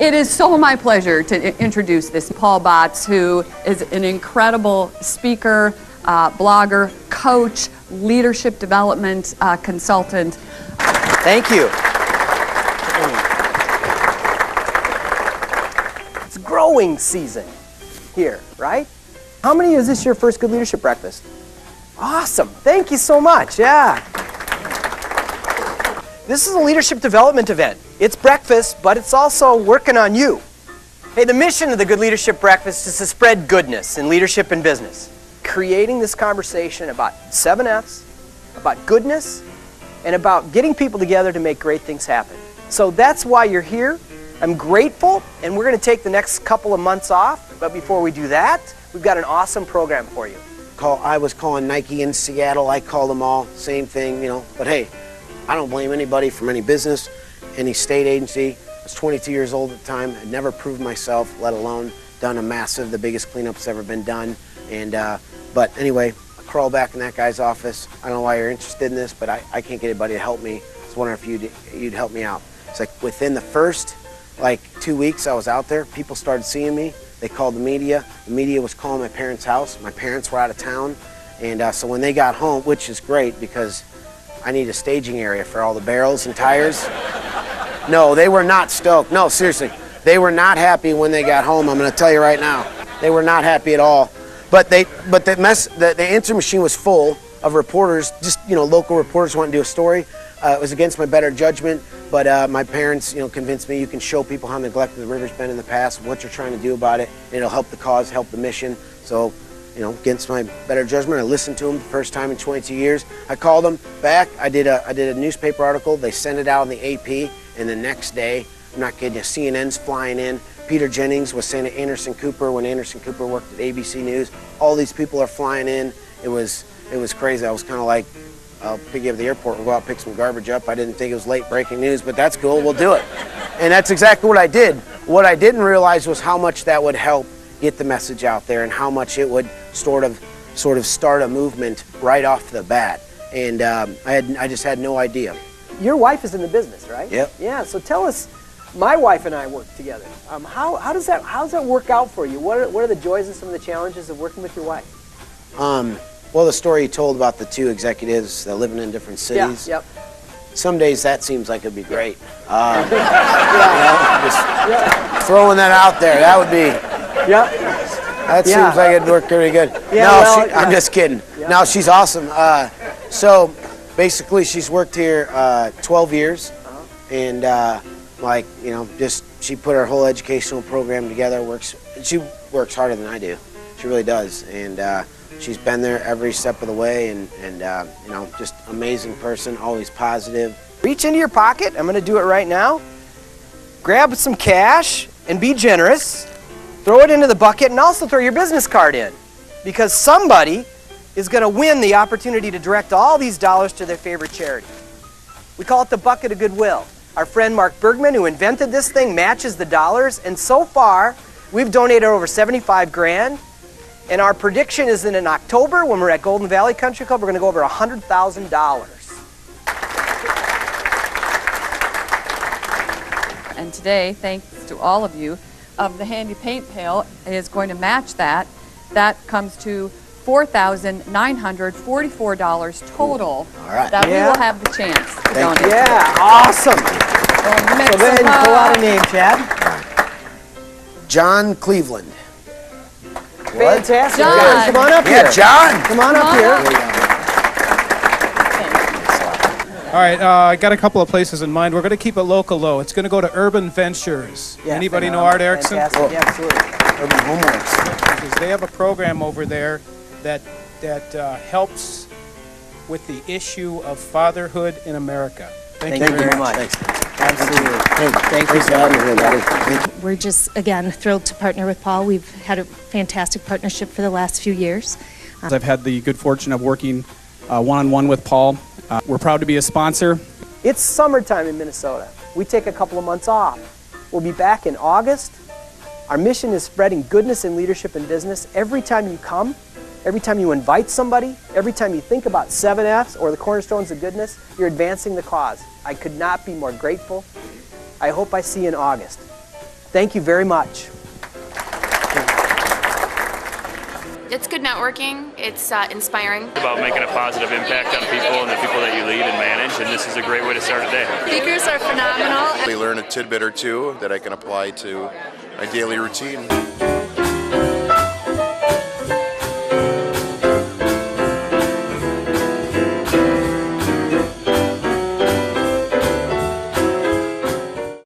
It is so my pleasure to introduce this Paul Botts, who is an incredible speaker, blogger, coach, leadership development consultant. Thank you. It's growing season here, right? How many is this your first Good Leadership Breakfast? Awesome. Thank you so much. Yeah. This is a leadership development event. It's breakfast, but it's also working on you. Hey, the mission of the Good Leadership Breakfast is to spread goodness in leadership and business. Creating this conversation about 7 F's, about goodness, and about getting people together to make great things happen. So that's why you're here. I'm grateful, and we're going to take the next couple of months off. But before we do that, we've got an awesome program for you. I was calling Nike in Seattle. I called them all, same thing, you know. But hey, I don't blame anybody from any business, any state agency. I was 22 years old at the time. I'd never proved myself, let alone done the biggest cleanup that's ever been done. And but anyway, I crawl back in that guy's office. I don't know why you're interested in this, but I can't get anybody to help me. I was wondering if you'd help me out. It's like within the first 2 weeks I was out there, people started seeing me. They called the media. The media was calling my parents' house. My parents were out of town. And so when they got home, which is great because I need a staging area for all the barrels and tires. No, they were not stoked. No, seriously. They were not happy when they got home. I'm going to tell you right now. They were not happy at all. But the answer machine was full of reporters, just, you know, local reporters wanting to do a story. It was against my better judgment, but my parents, you know, convinced me you can show people how neglected the river's been in the past, what you're trying to do about it, and it'll help the cause, help the mission. So, you know, against my better judgment, I listened to them the first time in 22 years. I called them back. I did a newspaper article. They sent it out in the AP, and the next day, I'm not kidding you, CNN's flying in. Peter Jennings was saying to Anderson Cooper when Anderson Cooper worked at ABC News. All these people are flying in. It was crazy. I was kind of like, I'll pick you up at the airport and go out and pick some garbage up. I didn't think it was late breaking news, but that's cool. We'll do it. And that's exactly what I did. What I didn't realize was how much that would help get the message out there and how much it would sort of start a movement right off the bat. And I just had no idea. Your wife is in the business, right? Yep. Yeah, so tell us, my wife and I work together. How does that work out for you? What are the joys and some of the challenges of working with your wife? Well, the story you told about the 2 executives that living in different cities. Yeah, yep. Some days that seems like it'd be great. Just throwing that out there, that would be. Yeah. That seems like it'd work pretty good. Yeah, no, I'm just kidding. Yeah. No, she's awesome. So basically, she's worked here 12 years, and you know, she put her whole educational program together. She works harder than I do. She really does, and she's been there every step of the way, and you know, just amazing person, always positive. Reach into your pocket. I'm going to do it right now. Grab some cash and be generous. Throw it into the bucket and also throw your business card in, because somebody is going to win the opportunity to direct all these dollars to their favorite charity. We call it the bucket of goodwill. Our friend Mark Bergman, who invented this thing, matches the dollars, and so far we've donated over 75 grand. And our prediction is that in October, when we're at Golden Valley Country Club, we're going to go over $100,000. And today, thanks to all of you, the Handy Paint Pail is going to match that. That comes to $4,944 total. All right. That we will have the chance to donate. Yeah, awesome. So go ahead and pull out a name, Chad. John Cleveland. Fantastic. John. Come on up here. Yeah, John. Come on up here. All right, I got a couple of places in mind. We're going to keep it local, though. It's going to go to Urban Ventures. Yeah, anybody know Art Erickson? Fantastic. Yeah, absolutely. Urban Homeworks. Because they have a program over there that helps with the issue of fatherhood in America. Thank you very much. Thanks. Absolutely. Thank you for having me here, buddy. We're just, again, thrilled to partner with Paul. We've had a fantastic partnership for the last few years. I've had the good fortune of working one-on-one with Paul. We're proud to be a sponsor. It's summertime in Minnesota. We take a couple of months off. We'll be back in August. Our mission is spreading goodness in leadership and business. Every time you come, every time you invite somebody, every time you think about 7 F's or the cornerstones of goodness, you're advancing the cause. I could not be more grateful. I hope I see you in August. Thank you very much. It's good networking. It's inspiring. It's about making a positive impact on people and the people that you lead and manage, and this is a great way to start a day. Speakers are phenomenal. They learn a tidbit or two that I can apply to my daily routine.